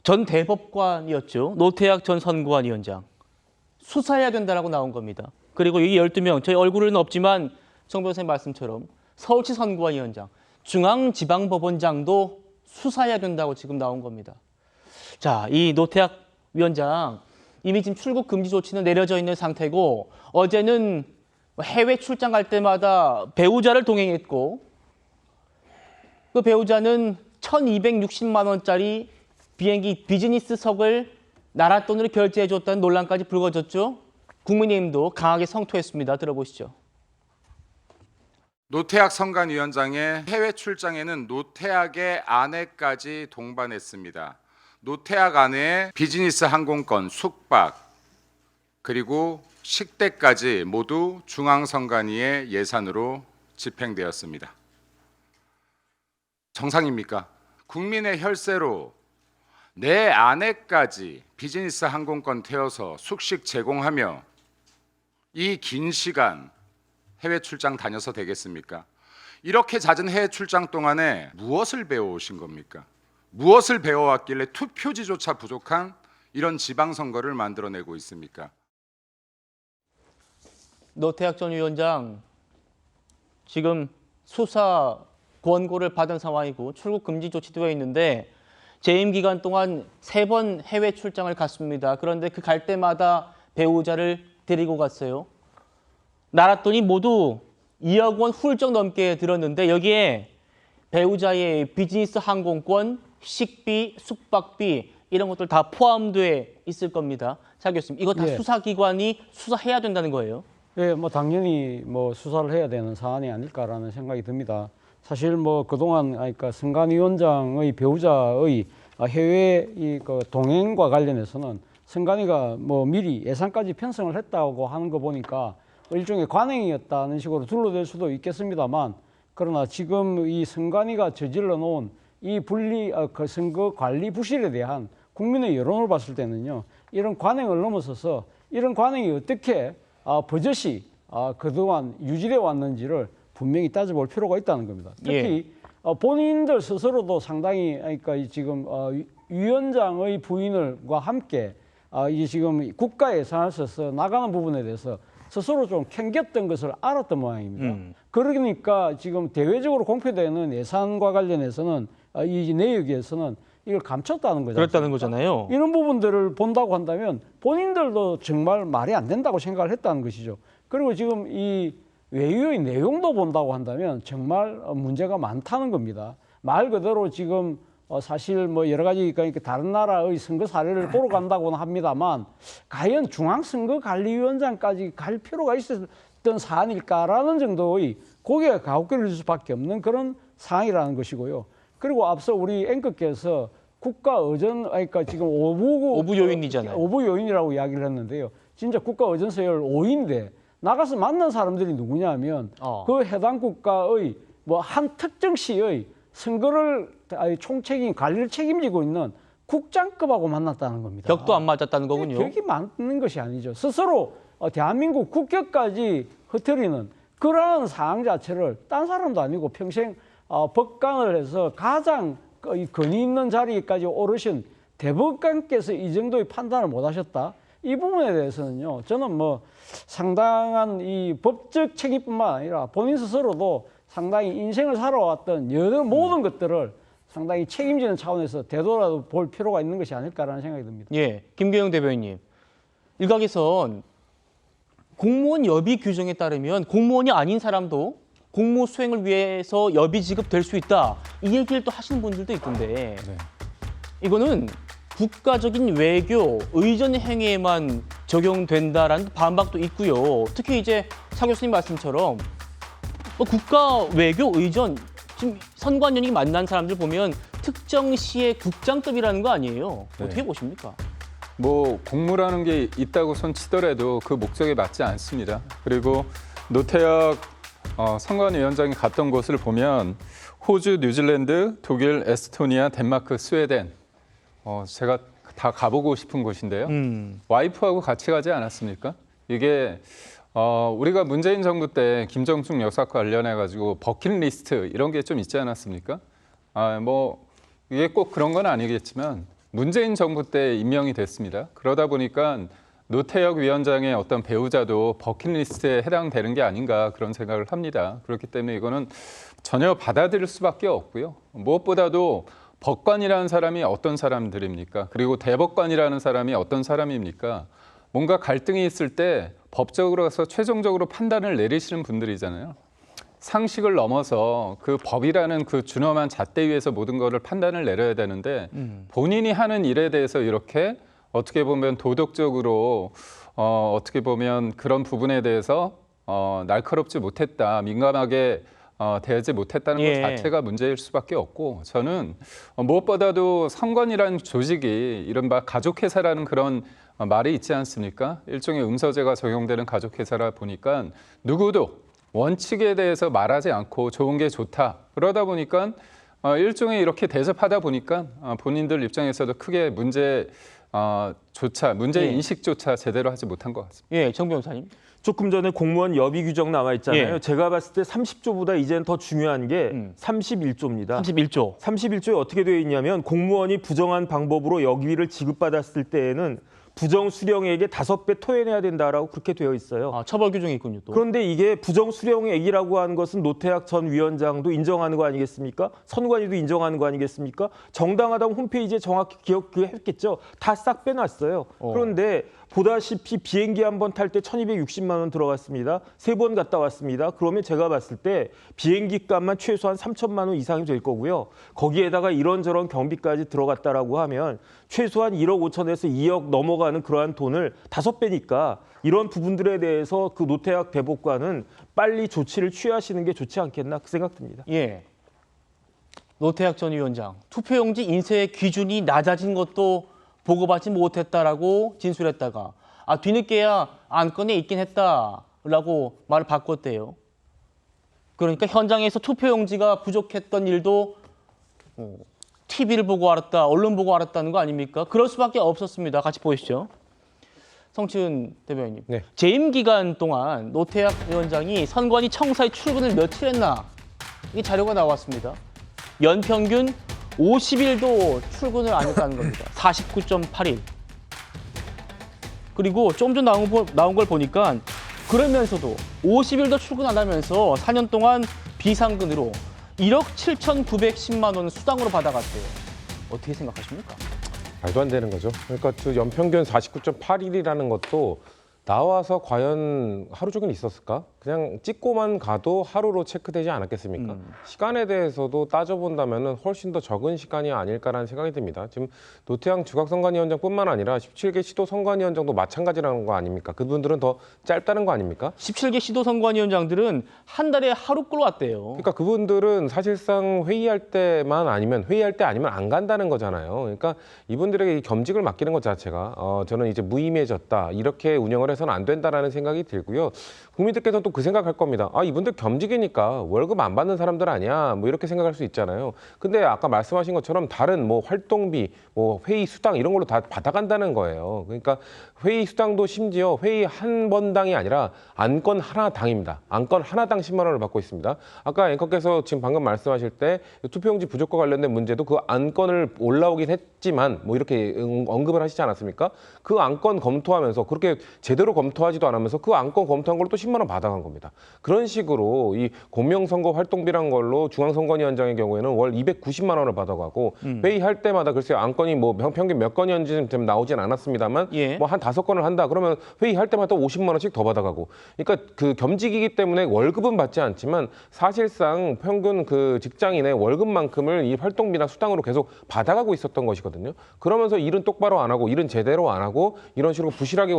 전 대법관이었죠. 노태학 전 선고안위원장. 수사해야 된다라고 나온 겁니다. 그리고 이 12명, 저희 얼굴은 없지만 정 변호사님 말씀처럼 서울시 선고안위원장, 중앙지방법원장도 수사해야 된다고 지금 나온 겁니다. 자, 이 노태학 위원장 이미 지금 출국 금지 조치는 내려져 있는 상태고 어제는 해외 출장 갈 때마다 배우자를 동행했고 그 배우자는 1,260만 원짜리 비행기 비즈니스석을 나라 돈으로 결제해줬다는 논란까지 불거졌죠. 국민의힘도 강하게 성토했습니다. 들어보시죠. 노태학 선관위원장의 해외 출장에는 노태학의 아내까지 동반했습니다. 노태학 아내의 비즈니스 항공권, 숙박, 그리고 식대까지 모두 중앙선관위의 예산으로 집행되었습니다. 정상입니까? 국민의 혈세로 내 아내까지 비즈니스 항공권 태워서 숙식 제공하며 이 긴 시간 해외 출장 다녀서 되겠습니까? 이렇게 잦은 해외 출장 동안에 무엇을 배워오신 겁니까? 무엇을 배워왔길래 투표지조차 부족한 이런 지방선거를 만들어내고 있습니까? 노태학 전 위원장 지금 수사 권고를 받은 상황이고 출국 금지 조치되어 있는데 재임 기간 동안 3번 해외 출장을 갔습니다. 그런데 그 갈 때마다 배우자를 데리고 갔어요. 나라 돈이 모두 2억 원 훌쩍 넘게 들었는데 여기에 배우자의 비즈니스 항공권, 식비, 숙박비 이런 것들 다 포함돼 있을 겁니다. 자 교수님, 이거 다 수사기관이 수사해야 된다는 거예요? 예, 뭐 당연히 뭐 수사를 해야 되는 사안이 아닐까라는 생각이 듭니다. 사실 뭐 그동안 그러니까 선관위원장의 배우자의 해외 그 동행과 관련해서는 선관위가 뭐 미리 예산까지 편성을 했다고 하는 거 보니까 일종의 관행이었다는 식으로 둘러댈 수도 있겠습니다만, 그러나 지금 이 선관위가 저질러 놓은 이 그 선거 관리 부실에 대한 국민의 여론을 봤을 때는요, 이런 관행을 넘어서서 이런 관행이 어떻게 버젓이 그동안 유지되어 왔는지를 분명히 따져볼 필요가 있다는 겁니다. 특히 본인들 스스로도 상당히 그러니까 지금 위원장의 부인과 함께 이게 지금 국가 예산을 써서 나가는 부분에 대해서 스스로 좀 캥겼던 것을 알았던 모양입니다. 그러니까 지금 대외적으로 공표되는 예산과 관련해서는 이 내역에서는 이걸 감췄다는 거죠. 그랬다는 거잖아요. 이런 부분들을 본다고 한다면 본인들도 정말 말이 안 된다고 생각을 했다는 것이죠. 그리고 지금 이 외유의 내용도 본다고 한다면 정말 문제가 많다는 겁니다. 말 그대로 지금 사실 뭐 여러 가지 그러니까 다른 나라의 선거 사례를 보러 간다고는 합니다만 과연 중앙선거관리위원장까지 갈 필요가 있었던 사안일까라는 정도의 고개가 갸웃거릴 수밖에 없는 그런 상황이라는 것이고요. 그리고 앞서 우리 앵커께서 국가 의전, 그러니까 지금 오부 요인이잖아요. 오부 요인이라고 이야기를 했는데요. 진짜 국가 의전 서열 5위인데 나가서 만난 사람들이 누구냐면 그 해당 국가의 뭐 한 특정 시의 선거를 총책임 관리를 책임지고 있는 국장급하고 만났다는 겁니다. 격도 안 맞았다는 거군요. 격이 맞는 것이 아니죠. 스스로 대한민국 국격까지 흐트리는 그러한 상황 자체를 딴 사람도 아니고 평생 법관을 해서 가장 권위 있는 자리까지 오르신 대법관께서 이 정도의 판단을 못 하셨다. 이 부분에 대해서는요, 저는 뭐 상당한 이 법적 책임뿐만 아니라 본인 스스로도 상당히 인생을 살아왔던 여러 모든 것들을 상당히 책임지는 차원에서 되돌아볼 필요가 있는 것이 아닐까라는 생각이 듭니다. 예, 김경영 대변인님. 일각에선 공무원 여비 규정에 따르면 공무원이 아닌 사람도 공무 수행을 위해서 여비 지급될 수 있다. 이 얘기를 또 하시는 분들도 있던데 이거는 국가적인 외교, 의전 행위에만 적용된다라는 반박도 있고요. 특히 이제 차 교수님 말씀처럼 국가 외교 의전, 지금 선관위원이 만난 사람들 보면 특정 시의 국장급이라는 거 아니에요. 어떻게 보십니까? 뭐 공무라는 게 있다고 손치더라도 그 목적에 맞지 않습니다. 그리고 노태학 선관위원장이 갔던 곳을 보면 호주, 뉴질랜드, 독일, 에스토니아, 덴마크, 스웨덴 제가 다 가보고 싶은 곳인데요. 와이프하고 같이 가지 않았습니까? 이게 우리가 문재인 정부 때 김정숙 여사 관련해 가지고 버킷리스트 이런 게 좀 있지 않았습니까? 뭐 이게 꼭 그런 건 아니겠지만 문재인 정부 때 임명이 됐습니다. 그러다 보니까 노태혁 위원장의 어떤 배우자도 버킷리스트에 해당되는 게 아닌가 그런 생각을 합니다. 그렇기 때문에 이거는 전혀 받아들일 수밖에 없고요. 무엇보다도 법관이라는 사람이 어떤 사람들입니까? 그리고 대법관이라는 사람이 어떤 사람입니까? 뭔가 갈등이 있을 때 법적으로서 최종적으로 판단을 내리시는 분들이잖아요. 상식을 넘어서 그 법이라는 그 준엄한 잣대 위에서 모든 것을 판단을 내려야 되는데 본인이 하는 일에 대해서 이렇게 어떻게 보면 도덕적으로 어떻게 보면 그런 부분에 대해서 날카롭지 못했다, 민감하게 대하지 못했다는 것 예. 자체가 문제일 수밖에 없고 저는 무엇보다도 선관위라는 조직이 이른바 가족회사라는 그런 말이 있지 않습니까? 일종의 음서제가 적용되는 가족회사라 보니까 누구도 원칙에 대해서 말하지 않고 좋은 게 좋다. 그러다 보니까 일종의 이렇게 대접하다 보니까 본인들 입장에서도 크게 문제 예. 인식조차 제대로 하지 못한 것 같습니다. 예, 정 변호사님. 조금 전에 공무원 여비 규정 나와 있잖아요. 예. 제가 봤을 때 30조보다 이제는 더 중요한 게 31조입니다. 31조. 31조에 어떻게 되어 있냐면 공무원이 부정한 방법으로 역위를 지급받았을 때에는 부정 수령액의 5배 토해내야 된다라고 그렇게 되어 있어요. 아, 처벌 규정이 있군요, 또. 그런데 이게 부정 수령액이라고 하는 것은 노태학 전 위원장도 인정하는 거 아니겠습니까? 선관위도 인정하는 거 아니겠습니까? 정당하다고 홈페이지에 정확히 했겠죠. 다 싹 빼놨어요. 그런데 보다시피 비행기 한 번 탈 때 1,260만 원 들어갔습니다. 3번 갔다 왔습니다. 그러면 제가 봤을 때 비행기 값만 최소한 3천만 원 이상이 될 거고요. 거기에다가 이런저런 경비까지 들어갔다라고 하면 최소한 1억 5천에서 2억 넘어가는 그러한 돈을 5배니까 이런 부분들에 대해서 그 노태학 대법관은 빨리 조치를 취하시는 게 좋지 않겠나 그 생각 듭니다. 예. 노태학 전 위원장, 투표용지 인쇄 기준이 낮아진 것도 보고받지 못했다라고 진술했다가 뒤늦게야 안건에 있긴 했다라고 말을 바꿨대요. 그러니까 현장에서 투표용지가 부족했던 일도 TV를 보고 알았다, 언론 보고 알았다는 거 아닙니까? 그럴 수밖에 없었습니다. 같이 보시죠. 성춘 대변인님. 네. 재임 기간 동안 노태학 위원장이 선관위 청사에 출근을 며칠 했나? 이 자료가 나왔습니다. 연평균 50일도 출근을 안 했다는 겁니다. 49.8일. 그리고 좀 전 나온 걸 보니까 그러면서도 50일도 출근 안 하면서 4년 동안 비상근으로 1억 7,910만 원 수당으로 받아갔대요. 어떻게 생각하십니까? 말도 안 되는 거죠. 그러니까 그 연평균 49.8일이라는 것도 나와서 과연 하루 종일 있었을까? 그냥 찍고만 가도 하루로 체크되지 않았겠습니까? 시간에 대해서도 따져본다면 훨씬 더 적은 시간이 아닐까라는 생각이 듭니다. 지금 노태양 주각선관위원장뿐만 아니라 17개 시도선관위원장도 마찬가지라는 거 아닙니까? 그분들은 더 짧다는 거 아닙니까? 17개 시도선관위원장들은 한 달에 하루 끌어왔대요. 그러니까 그분들은 사실상 회의할 때만 아니면 회의할 때 아니면 안 간다는 거잖아요. 그러니까 이분들에게 이 겸직을 맡기는 것 자체가 저는 이제 무의미해졌다. 이렇게 운영을 해서는 안 된다라는 생각이 들고요. 국민들께서는 또 그 생각할 겁니다. 이분들 겸직이니까 월급 안 받는 사람들 아니야. 뭐 이렇게 생각할 수 있잖아요. 근데 아까 말씀하신 것처럼 다른 뭐 활동비, 뭐 회의 수당 이런 걸로 다 받아간다는 거예요. 그러니까 회의 수당도 심지어 회의 한 번당이 아니라 안건 하나당입니다. 안건 하나당 10만 원을 받고 있습니다. 아까 앵커께서 지금 방금 말씀하실 때 투표용지 부족과 관련된 문제도 그 안건을 올라오긴 했지만 뭐 이렇게 언급을 하시지 않았습니까? 그 안건 검토하면서 그렇게 제대로 검토하지도 않으면서 그 안건 검토한 걸로 또 10만 원 받아간 겁니다. 그런 식으로 이 공명선거 활동비란 걸로 중앙선관위원장의 경우에는 월 290만 원을 받아가고 회의할 때마다 글쎄요 안건이 뭐 평균 몇 건이었는지 좀 나오진 않았습니다만 예. 뭐 한 5건을 한다 그러면 회의할 때마다 50만 원씩 더 받아가고 그러니까 그 겸직이기 때문에 월급은 받지 않지만 사실상 평균 그 직장인의 월급만큼을 이 활동비나 수당으로 계속 받아가고 있었던 것이거든요. 그러면서 일은 똑바로 안 하고 일은 제대로 안 하고 이런 식으로 부실하게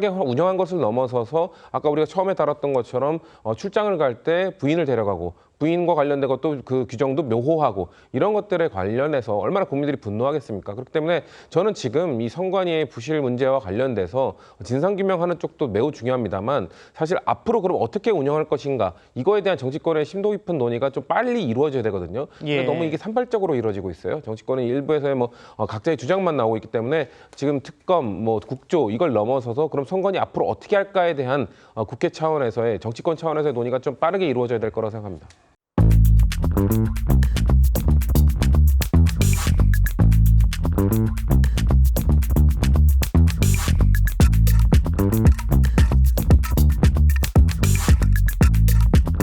운영한 것을 넘어서서 아까 우리가 처음에 다뤘던 것처럼 출장을 갈 때 부인을 데려가고 부인과 관련된 것도 그 규정도 묘호하고 이런 것들에 관련해서 얼마나 국민들이 분노하겠습니까? 그렇기 때문에 저는 지금 이 선관위의 부실 문제와 관련돼서 진상규명하는 쪽도 매우 중요합니다만 사실 앞으로 그럼 어떻게 운영할 것인가 이거에 대한 정치권의 심도 깊은 논의가 좀 빨리 이루어져야 되거든요. 예. 너무 이게 산발적으로 이루어지고 있어요. 정치권은 일부에서의 뭐 각자의 주장만 나오고 있기 때문에 지금 특검, 뭐 국조 이걸 넘어서서 그럼 선관위 앞으로 어떻게 할까에 대한 국회 차원에서의 정치권 차원에서의 논의가 좀 빠르게 이루어져야 될 거라고 생각합니다.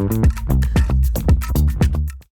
있습니다.